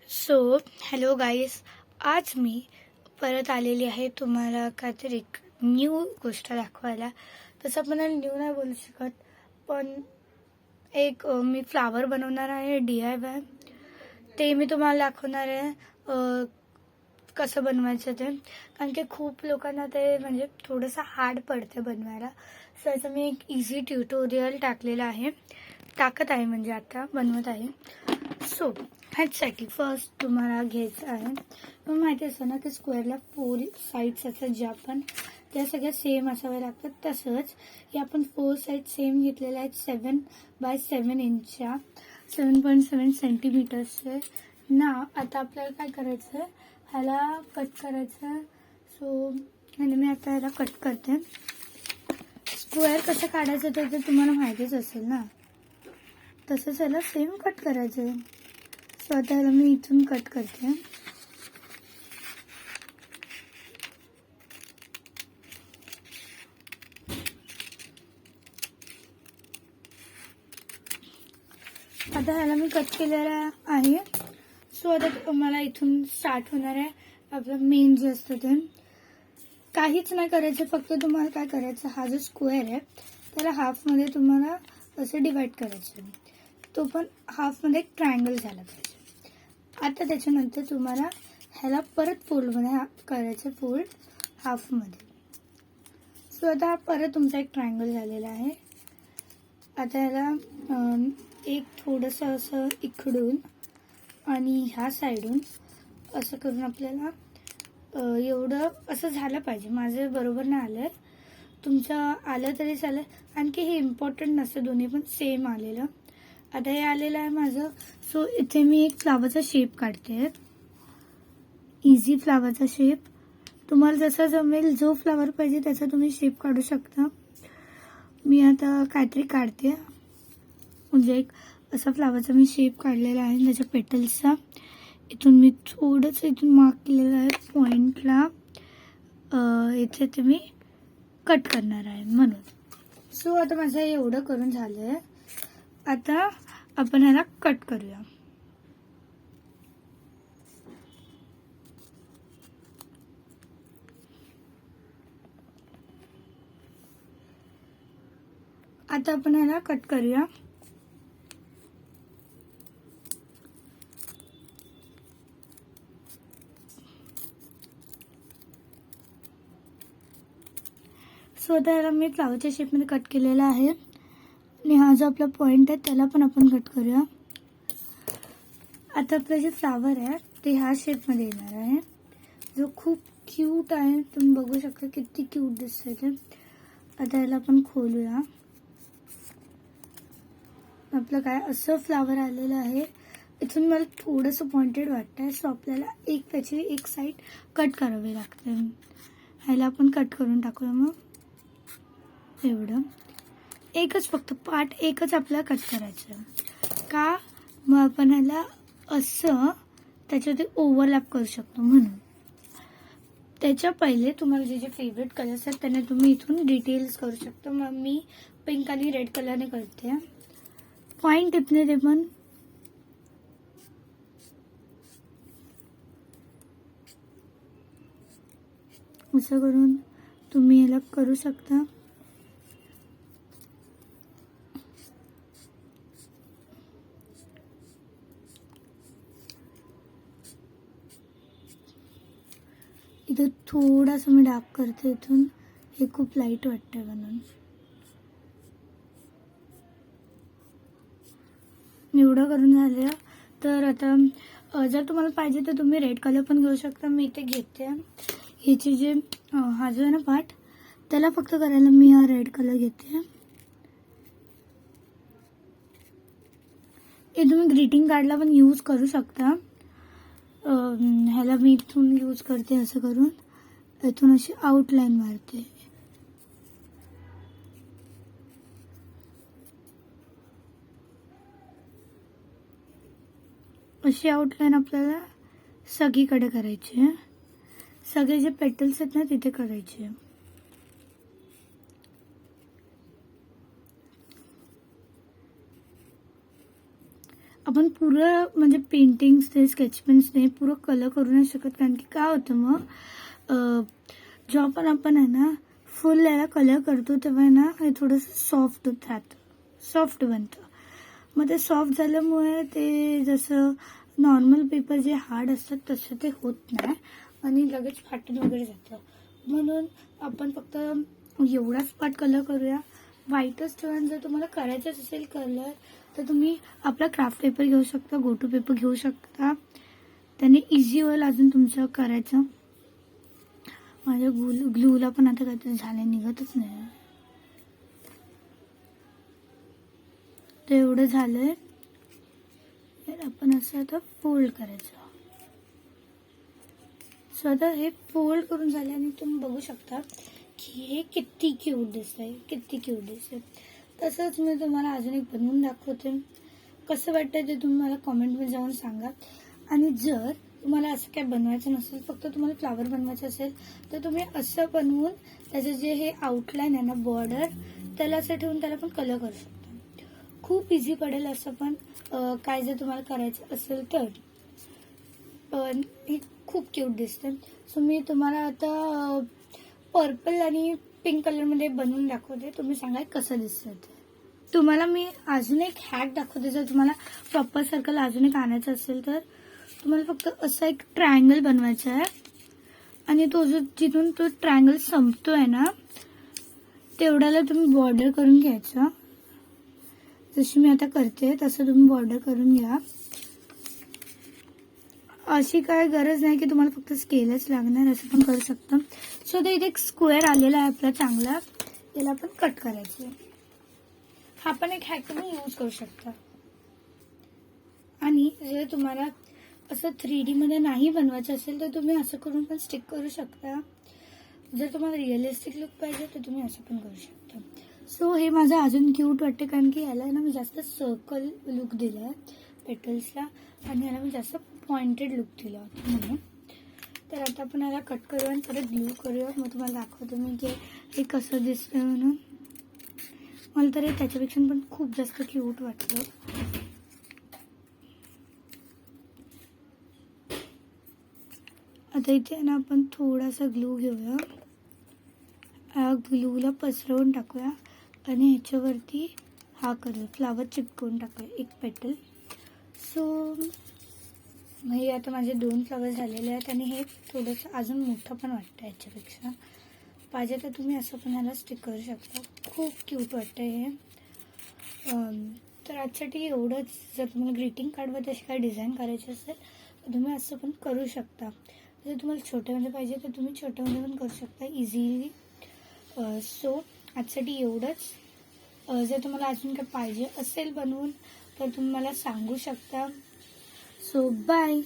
So hello गाईस, आज मी परत आलेली आहे तुम्हाला काहीतरी न्यू गोष्ट दाखवायला. तसं पण न्यू नाही बोलू शकत, पण मी फ्लावर बनवणार आहे DIY. ते मी तुम्हाला दाखवणार आहे कसं बनवायचं ते, कारण की खूप लोकांना ते म्हणजे थोडंसं हार्ड पडते बनवायला. सो याचं मी एक इझी ट्युटोरियल टाकत आहे म्हणजे आता बनवत आहे. सो ह्याच्यासाठी फर्स्ट तुम्हाला घ्यायचं आहे, तुम्हाला माहिती असतं ना की स्क्वेअरला 4 साईड्स असतात, ज्या पण त्या सगळ्या सेम असाव्या लागतात. तसंच हे आपण 4 साईड सेम घेतलेल्या आहेत 7x7 इंचच्या 7.7 सेंटीमीटर्सचे ना. आता आपल्याला काय करायचं आहे, ह्याला कट करायचं आहे. सो मी आता ह्याला कट करते. स्क्वेअर कसं काढायचं ते तुम्हाला माहितीच असेल ना, तसंच ह्याला सेम कट करायचं आहे. सो आता ह्याला मी इथून कट करते. आता ह्याला मी कट केलेला आहे. सो आता मला इथून स्टार्ट होणार आहे आपलं मेन जे असतं ते. काहीच नाही करायचं, फक्त तुम्हाला काय करायचं, हा जो स्क्वेअर आहे त्याला हाफमध्ये तुम्हाला असं डिवाइड करायचं. तो पण हाफमध्ये एक ट्रायंगल झाला पाहिजे. आता त्याच्यानंतर तुम्हाला ह्याला परत फोल्डमध्ये करायचं, फोल्ड हाफमध्ये. सो आता हा परत तुमचा एक ट्रायंगल झालेला आहे. आता ह्याला एक थोडंसं असं इकडून आणि ह्या साईडून असं करून आपल्याला एवढं असं झालं पाहिजे. माझं बरोबर नाही आलं, तुमचं आलं तरी चालेल, आणखी हे इम्पॉर्टंट नसतं, दोन्ही पण सेम आलेलं. आता हे आलेलं आहे माझं. सो इथे मी एक फ्लावरचा शेप काढते, इझी फ्लावरचा शेप. तुम्हाला जसा जमेल, जो फ्लावर पाहिजे त्याचा तुम्ही शेप काढू शकता. मी आता काहीतरी काढते, म्हणजे एक असा फ्लावरचा मी शेप काढलेला आहे, त्याच्या पेटल्सचा. इथून मी थोडंसं इथून मार्क केलेलं आहे पॉइंटला, इथे ते मी कट करणार आहे म्हणून. सो आता माझं एवढं करून झालं आहे. आता आपण ह्याला कट करूया. आता आपण ह्याला कट करूया. सो आता ह्याला मी फ्लावरच्या शेपमध्ये कट केलेला आहे, आणि हा जो आपला पॉइंट आहे त्याला पण आपण कट करूया. आता आपलं जे फ्लावर आहे ते ह्या शेपमध्ये येणार आहे, जो खूप क्यूट आहे. तुम्ही बघू शकता किती क्यूट दिसतंय ते. आता याला आपण खोलूया. आपलं काय असं फ्लावर आलेलं आहे. इथून मला थोडंसं पॉइंटेड वाटतंय, सो आपल्याला त्याची एक साईड कट करावी लागते. ह्याला आपण कट करून टाकूया. मग एवढं एकच, फक्त पार्ट एकच आपल्याला कट करायचं का, मग आपण ह्याला असं त्याच्यावरती ओव्हरलॅप करू शकतो. म्हणून त्याच्या पहिले तुम्हाला जे जे फेवरेट कलर्स आहेत त्याने तुम्ही इथून डिटेल्स करू शकता. मग मी पिंक आणि रेड कलरने करते. फाईन टिपने ते पण असं करून तुम्ही याला करू शकता. इथं थोडासा मी डार्क करते इथून, हे खूप लाईट वाटतंय म्हणून. एवढं करून झालं. तर आता जर तुम्हाला पाहिजे तर तुम्ही रेड कलर पण घेऊ शकता. मी इथे घेते ह्याचे जे हा जो आहे ना पार्ट, त्याला फक्त करायला मी हा रेड कलर घेते. हे तुम्ही ग्रीटिंग कार्डला पण यूज करू शकता. ह्याला मी इथून यूज करते, असं करून इथून अशी आउटलाईन मारते. अशी आउटलाईन आपल्याला सगळीकडे करायची आहे. सगळे जे पेटल्स आहेत ना तिथे करायचे. आपण पुरं म्हणजे पेंटिंग्सने स्केचपेन्सने पुरं कलर करू नाही शकत, कारण की काय होतं मग जेव्हा पण आपण आहे ना फुल याला कलर करतो तेव्हा आहे ना हे थोडंसं सॉफ्ट होत राहतं, सॉफ्ट बनतं. मग ते सॉफ्ट झाल्यामुळे ते जसं नॉर्मल पेपर जे हार्ड असतात तसं ते होत नाही आणि लगेच फाटून वगैरे जातं. म्हणून आपण फक्त एवढाच पार्ट कलर करूया. व्हाईटच ठेवून जर तुम्हाला करायचंच असेल कलर तर तुम्ही आपला क्राफ्ट पेपर घेऊ शकता, गोटू पेपर घेऊ शकता. त्याने इझी होईल अजून तुमचं करायचं. माझ्या ग्लूला पण आता काहीतरी झालं, निघतच नाही. ते एवढं झालंय. तर आपण असं आता फोल्ड करायचं. सो आता हे फोल्ड करून झाले आणि तुम्ही बघू शकता की हे किती क्यूट दिसतंय, किती क्यूट दिसतंय. तसंच मी तुम्हाला अजून एक बनवून दाखवते. कसं वाटतं ते तुम्ही मला कॉमेंटमध्ये जाऊन सांगा. आणि जर तुम्हाला असं काय बनवायचं नसेल, फक्त तुम्हाला फ्लावर बनवायचं असेल तर तुम्ही असं बनवून त्याचं जे हे आउटलाईन आहे ना बॉर्डर, त्याला असं ठेवून त्याला पण कलर करू शकता. खूप इझी पडेल असं पण काय जर तुम्हाला करायचं असेल तर. पण हे खूप क्यूट दिसतं. सो मी तुम्हाला आता पर्पल आणि पिंक कलरमध्ये बनवून दाखवते. तुम्ही सांगा कसं दिसतं ते. तुम्हाला मी अजून एक हॅक दाखवते. जर तुम्हाला प्रॉपर सर्कल अजून एक आणायचं असेल तर तुम्हाला फक्त असा एक ट्रायंगल बनवायचा आहे आणि तो जो जिथून तो ट्रायंगल संपतोय ना तेवढ्याला तुम्ही बॉर्डर करून घ्यायचा. जशी मी आता करते तसं तुम्ही बॉर्डर करून घ्या. अशी काय गरज नाही की तुम्हाला फक्त स्केलच लागणार, असं पण करू शकता. सो ते इथे एक स्क्वेअर आलेला आहे आपला चांगला, याला आपण कट करायचं आहे. हा पण एक हॅक तुम्ही यूज करू शकता. आणि जर तुम्हाला असं 3D मध्ये नाही बनवायचं असेल तर तुम्ही असं करून पण स्टिक करू शकता. जर तुम्हाला रिअलिस्टिक लुक पाहिजे तर तुम्ही असं पण करू शकता. सो हे माझं अजून क्यूट वाटते कारण की याला ना मी जास्त सर्कल लुक दिला आहे पेटल्सला आणि याला मी जास्त पॉइंटेड लुक दिला होता म्हणून. तर आता आपण याला कट करूया आणि परत ग्लू करूया. मग तुम्हाला दाखवतो मी की हे कसं दिसतंय म्हणून. मला तर हे त्याच्यापेक्षा पण खूप जास्त क्यूट वाटलं. आता इथे ना आपण थोडासा ग्लू घेऊया, ग्लूला पसरवून टाकूया आणि ह्याच्यावरती हा करूया, फ्लावर चिपकवून टाकूया एक पेटल. सो हे आता माझे 2 फ्लावर झालेले आहेत आणि हे थोडंसं अजून मोठं पण वाटतं याच्यापेक्षा. पाहिजे तर तुम्ही असं पण ह्याला स्टिक करू शकता. खूप क्यूट वाटतं हे. तर आजसाठी एवढंच. जर तुम्हाला ग्रीटिंग कार्डवर तशी काही डिझाईन करायची असेल तर तुम्ही असं पण करू शकता. जर तुम्हाला छोट्यामध्ये पाहिजे तर तुम्ही छोट्यामध्ये पण करू शकता इझिली. सो आजसाठी एवढंच. जर तुम्हाला अजून काही पाहिजे असेल बनवून तर तुम्ही मला सांगू शकता. So bye.